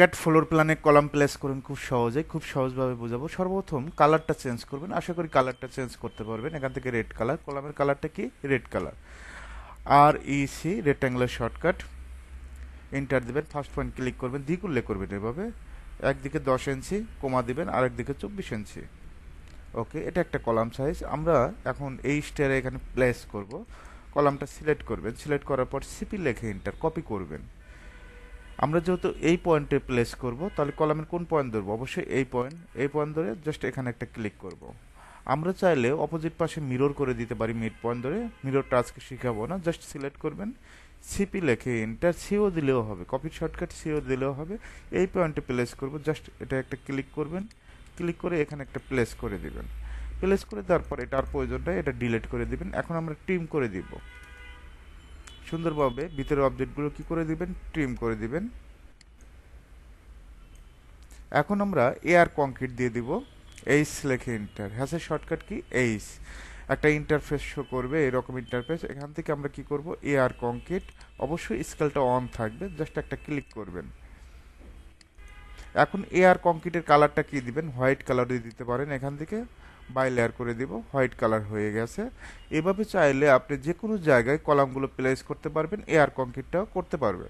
AutoCAD floor প্ল্যানে column place করুন খুব সহজে, খুব সহজভাবে বোঝাবো। সর্বপ্রথম কালারটা চেঞ্জ করবেন, আশা করি কালারটা চেঞ্জ করতে পারবেন। এখান থেকে রেড কালার, কলামের কালারটা কি রেড কালার। আর ইসি রেক্ট্যাঙ্গুলার শর্টকাট, এন্টার দিবেন, ফার্স্ট পয়েন্ট ক্লিক করবেন, দ্বিগুণলে করবেন এভাবে, একদিকে 10 ইঞ্চি কমা দিবেন, আরেকদিকে 24 ইঞ্চি। ওকে, এটা একটা কলাম সাইজ। আমরা এখন এই স্টারে এখানে প্লেস করব। কলামটা সিলেক্ট করবেন, সিলেক্ট করার পর সিপি লেখে এন্টার কপি করবেন। আমরা যেহেতু এই পয়েন্টে প্লেস করব, তাহলে কলামের কোন পয়েন্ট ধরবো? অবশ্যই এই পয়েন্ট ধরে জাস্ট এখানে একটা ক্লিক করব। আমরা চাইলে অপোজিট পাশে মিরর করে দিতে পারি, মিড পয়েন্ট ধরে। মিররটা আজকে শিখাবো না, জাস্ট সিলেক্ট করবেন, সিপি লেখে এন্টার, সিও দিলেও হবে, কপি শর্টকাট সিও দিলেও হবে। এই পয়েন্টে প্লেস করব, জাস্ট এটা একটা ক্লিক করবেন, ক্লিক করে এখানে একটা প্লেস করে দিবেন। প্লেস করে দেওয়ার পর এটা আর প্রয়োজন নাই, এটা ডিলিট করে দিবেন। এখন আমরা ট্রিম করে দিব সুন্দরভাবে, ভিতরের অবজেক্টগুলো কি করে দিবেন? ট্রিম করে দিবেন। এখন আমরা এয়ার কংক্রিট দিয়ে দিব, এইচ লেখে এন্টার, হ্যাশের শর্টকাট কি এইচ। একটা ইন্টারফেস শো করবে, এরকম ইন্টারফেস। এখান থেকে আমরা কি করব? এয়ার কংক্রিট, অবশ্যই স্কেলটা অন থাকবে, জাস্ট একটা ক্লিক করবেন। এখন এয়ার কংক্রিটের কালারটা কি দিবেন? হোয়াইট কালার দিয়ে দিতে পারেন। এখান থেকে বাই লেয়ার করে দিব, হোয়াইট কালার হয়ে গেছে। এভাবে চাইলে আপনি যে কোনো জায়গায় কলামগুলো প্লেস করতে পারবেন, এয়ার কংক্রিটটাও করতে পারবেন।